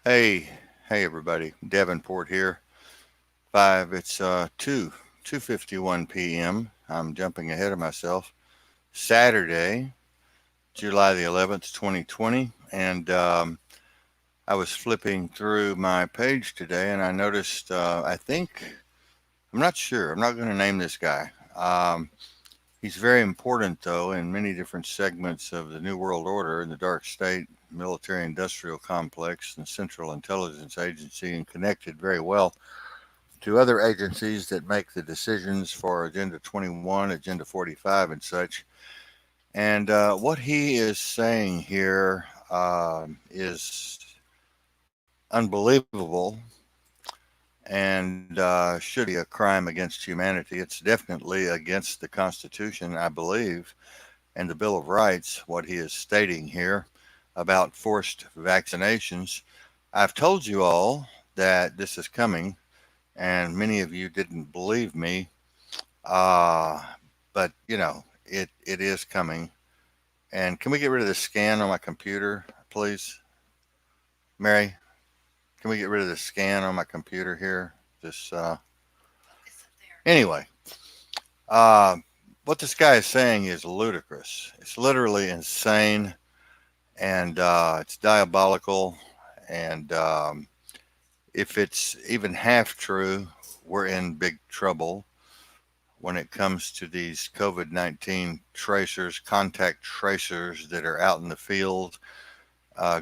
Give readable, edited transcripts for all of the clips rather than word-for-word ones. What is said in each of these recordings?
Hey, hey everybody. Davenport here. It's 2:51 p.m. I'm jumping ahead of myself. Saturday, July the 11th, 2020, and I was flipping through my page today and I noticed I'm not sure. I'm not going to name this guy. He's very important though in many different segments of the New World Order and the dark state military industrial complex and Central Intelligence Agency and connected very well to other agencies that make the decisions for Agenda 21, Agenda 45, and such. And what he is saying here is unbelievable and should be a crime against humanity. It's definitely against the Constitution, I believe, and the Bill of Rights, what he is stating here about forced vaccinations. I've told you all that this is coming, and many of you didn't believe me. Uh, but it is coming. And can we get rid of the scan on my computer, please, Mary? Can we get rid of the scan on my computer here? Just anyway. Uh, what this guy is saying is ludicrous. It's literally insane, and it's diabolical. And if it's even half true, we're in big trouble when it comes to these COVID 19 tracers, contact tracers that are out in the field,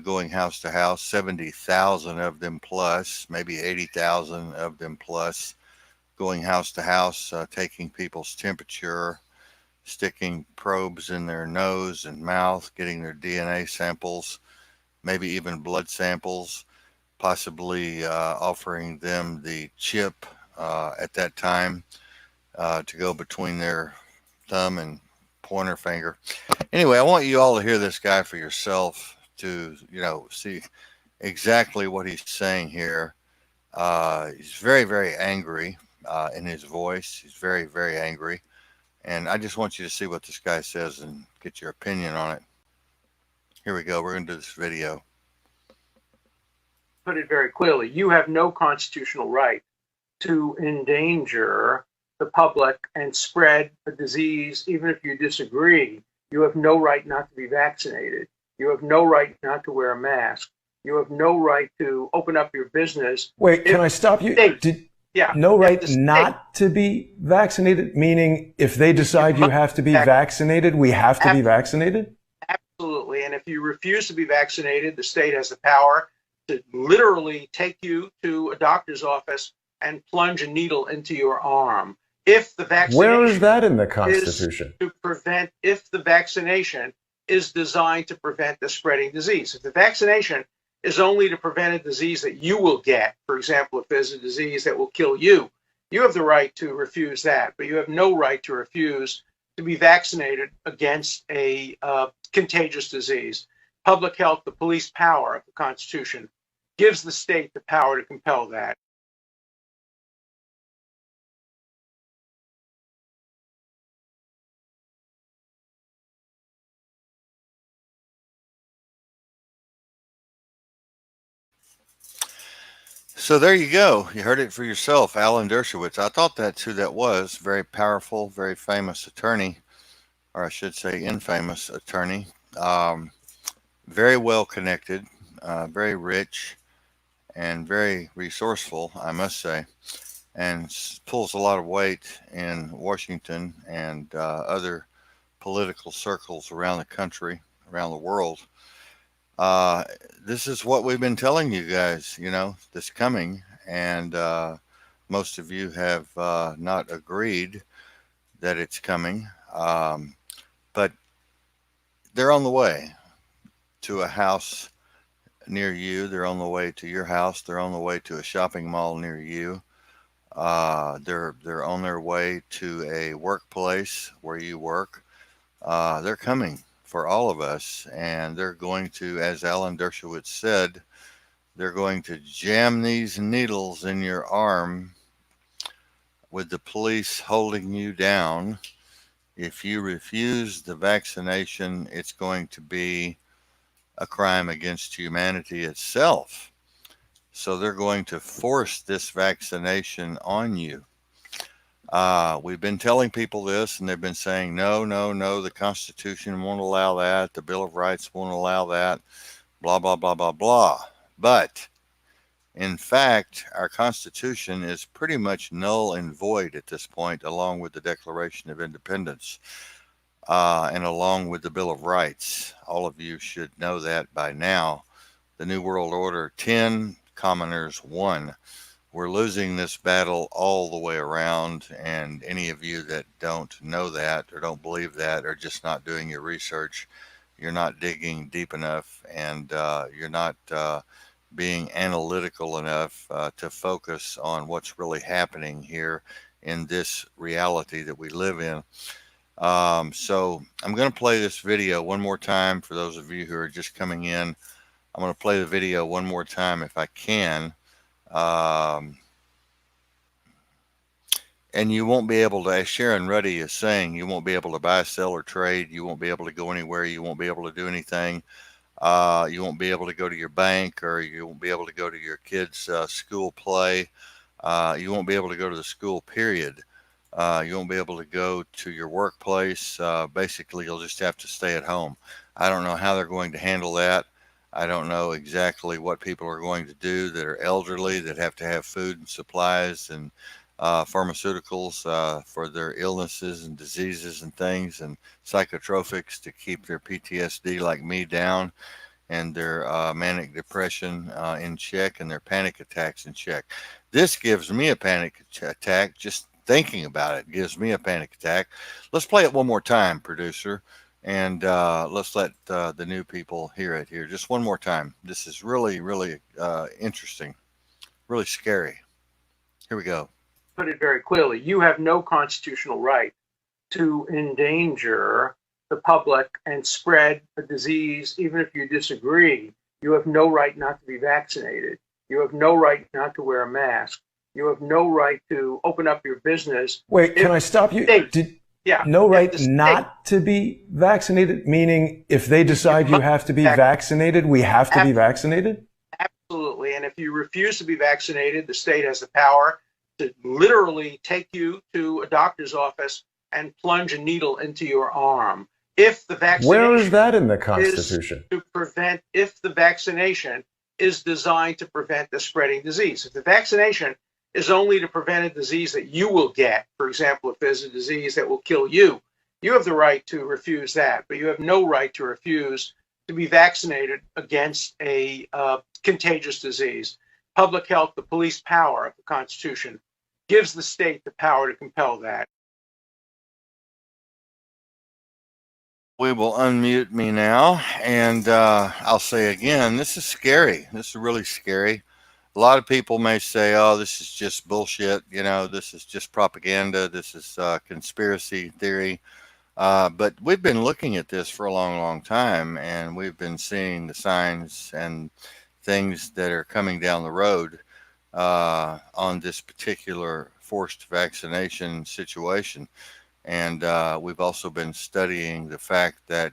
going house to house, 70,000 of them plus, maybe 80,000 of them plus, going house to house, taking people's temperature, sticking probes in their nose and mouth, getting their DNA samples, maybe even blood samples, possibly offering them the chip at that time to go between their thumb and pointer finger. Anyway, I want you all to hear this guy for yourself to, see exactly what he's saying here. He's very, very angry in his voice. He's very, very angry. And I just want you to see what this guy says and get your opinion on it. Here we go. We're going to do this video. Put it very clearly, you have no constitutional right to endanger the public and spread a disease, even if you disagree. You have no right not to be vaccinated. You have no right not to wear a mask. You have no right to open up your business. Wait, can I stop you? No right not to be vaccinated? Meaning if they decide you have to be vaccinated, we have to be vaccinated? Absolutely. And if you refuse to be vaccinated, the state has the power to literally take you to a doctor's office and plunge a needle into your arm. If the vaccination Where is that in the Constitution? If the vaccination is designed to prevent the spreading disease. If the vaccination is only to prevent a disease that you will get, for example, if there's a disease that will kill you, you have the right to refuse that, but you have no right to refuse to be vaccinated against a contagious disease. Public health, the police power of the Constitution, gives the state the power to compel that. So there you go. You heard it for yourself, Alan Dershowitz. I thought that's who that was. Very powerful, very famous attorney, or I should say, infamous attorney. Um, Very well connected, very rich, and very resourceful, I must say, and pulls a lot of weight in Washington and other political circles around the country, around the world. Uh, this is what we've been telling you guys, this coming, and most of you have not agreed that it's coming, but they're on the way to a house near you. They're on the way to your house. They're on the way to a shopping mall near you. They're on their way to a workplace where you work. They're coming for all of us, and they're going to, as Alan Dershowitz said, they're going to jam these needles in your arm with the police holding you down. If you refuse the vaccination, it's going to be a crime against humanity itself. So they're going to force this vaccination on you. We've been telling people this, and they've been saying, no, no, no, the Constitution won't allow that. The Bill of Rights won't allow that. Blah, blah, blah, blah, blah. But in fact, our Constitution is pretty much null and void at this point, along with the Declaration of Independence and along with the Bill of Rights. All of you should know that by now. The New World Order 10, commoners 1. We're losing this battle all the way around, and any of you that don't know that or don't believe that are just not doing your research. You're not digging deep enough, and you're not being analytical enough to focus on what's really happening here in this reality that we live in. So I'm going to play this video one more time for those of you who are just coming in. I'm going to play the video one more time if I can. And you won't be able to, as Sharon Ruddy is saying, you won't be able to buy, sell, or trade. You won't be able to go anywhere. You won't be able to do anything. You won't be able to go to your bank, or you won't be able to go to your kids' school play. You won't be able to go to the school, period. You won't be able to go to your workplace. Basically, you'll just have to stay at home. I don't know how they're going to handle that. I don't know exactly what people are going to do that are elderly, that have to have food and supplies and pharmaceuticals for their illnesses and diseases and things, and psychotropics to keep their PTSD like me down, and their manic depression in check, and their panic attacks in check. This gives me a panic attack. Just thinking about it gives me a panic attack. Let's play it one more time, producer, and let's let the new people hear it here just one more time. This is really, really interesting, really scary. Here we go. Put it very clearly, you have no constitutional right to endanger the public and spread a disease, even if you disagree. You have no right not to be vaccinated. You have no right not to wear a mask. You have no right to open up your business. Wait, can I stop you? No right not to be vaccinated, meaning if they decide you have to be vaccinated, we have to be vaccinated? Absolutely. And if you refuse to be vaccinated, the state has the power to literally take you to a doctor's office and plunge a needle into your arm. If the vaccination Where is that in the Constitution? If the vaccination is designed to prevent the spreading disease. If the vaccination is only to prevent a disease that you will get, for example, if there's a disease that will kill you, you have the right to refuse that, but you have no right to refuse to be vaccinated against a contagious disease. Public health, the police power of the Constitution, gives the state the power to compel that. We will unmute me now, and I'll say again, this is scary. This is really scary. A lot of people may say, oh, this is just bullshit. You know, this is just propaganda. This is conspiracy theory. But we've been looking at this for a long, long time, and we've been seeing the signs and things that are coming down the road on this particular forced vaccination situation. And we've also been studying the fact that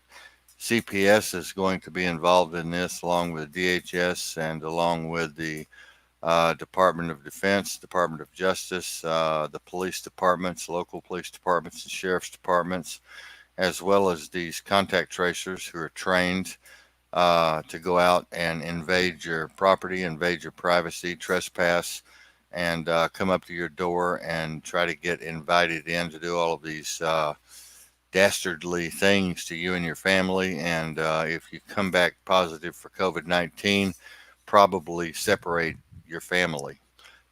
CPS is going to be involved in this, along with DHS and along with the Department of Defense, Department of Justice, the police departments, local police departments, and sheriff's departments, as well as these contact tracers who are trained to go out and invade your property, invade your privacy, trespass, and come up to your door and try to get invited in to do all of these dastardly things to you and your family. And if you come back positive for COVID-19, probably separate your family.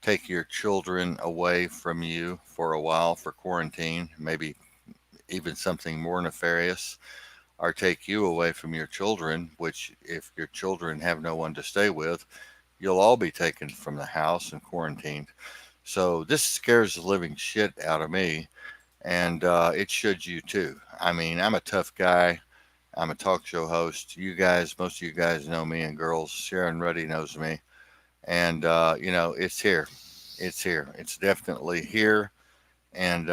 Take your children away from you for a while for quarantine, maybe even something more nefarious, or take you away from your children, which if your children have no one to stay with, you'll all be taken from the house and quarantined. So this scares the living shit out of me, and it should you too. I mean, I'm a tough guy. I'm a talk show host. You guys, most of you guys know me, and girls, Sharon Ruddy knows me. And, you know, it's here. It's here. It's definitely here. And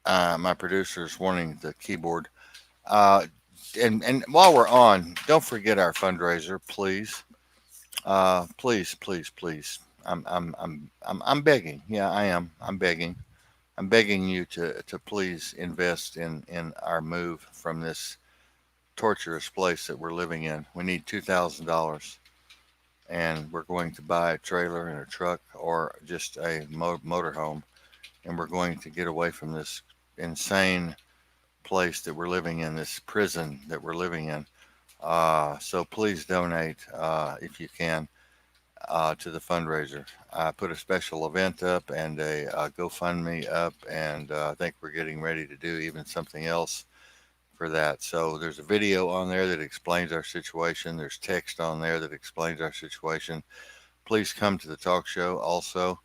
my producer's wanting the keyboard. And while we're on, don't forget our fundraiser, please. Please, please, please. I'm begging. Yeah, I am. I'm begging. I'm begging you to please invest in our move from this torturous place that we're living in. We need $2,000, and we're going to buy a trailer and a truck or just a motorhome, and we're going to get away from this insane place that we're living in, this prison that we're living in. So please donate if you can to the fundraiser. I put a special event up and a GoFundMe up, and I think we're getting ready to do even something else for that. So there's a video on there that explains our situation. There's text on there that explains our situation. Please come to the talk show. Also,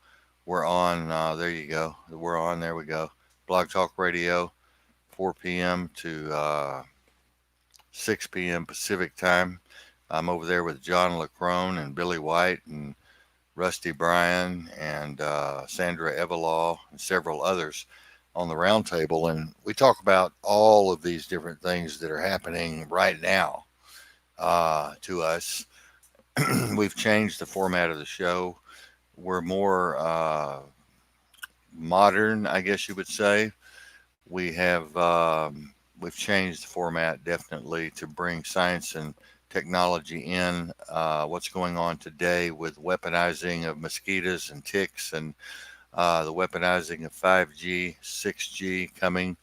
we're on. There you go. We're on. There we go. Blog Talk Radio, 4 p.m. to 6 p.m. Pacific time. I'm over there with John LaCrone and Billy White and Rusty Bryan and Sandra Evalaw and several others on the roundtable, and we talk about all of these different things that are happening right now to us. We've changed the format of the show. We're more modern, I guess you would say. We've changed the format definitely to bring science and technology in. What's going on today with weaponizing of mosquitoes and ticks and the weaponizing of 5G, 6G coming,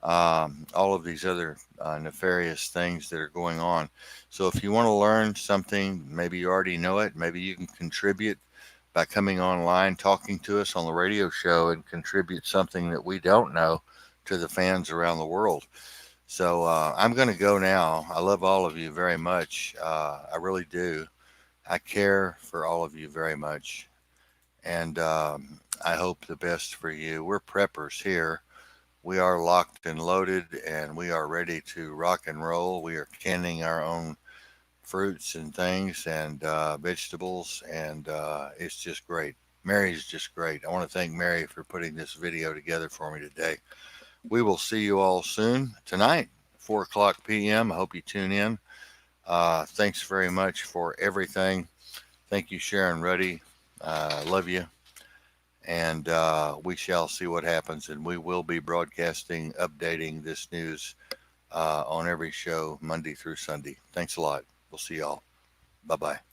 all of these other nefarious things that are going on. So if you want to learn something, maybe you already know it, maybe you can contribute by coming online, talking to us on the radio show, and contribute something that we don't know to the fans around the world. So I'm going to go now. I love all of you very much. I really do. I care for all of you very much. And I hope the best for you. We're preppers here. We are locked and loaded, and we are ready to rock and roll. We are canning our own fruits and things and vegetables, and it's just great. Mary's just great. I want to thank Mary for putting this video together for me today. We will see you all soon tonight, 4 o'clock p.m. I hope you tune in. Thanks very much for everything. Thank you, Sharon Ruddy. Love you. And we shall see what happens. And we will be broadcasting, updating this news on every show, Monday through Sunday. Thanks a lot. We'll see y'all. Bye bye.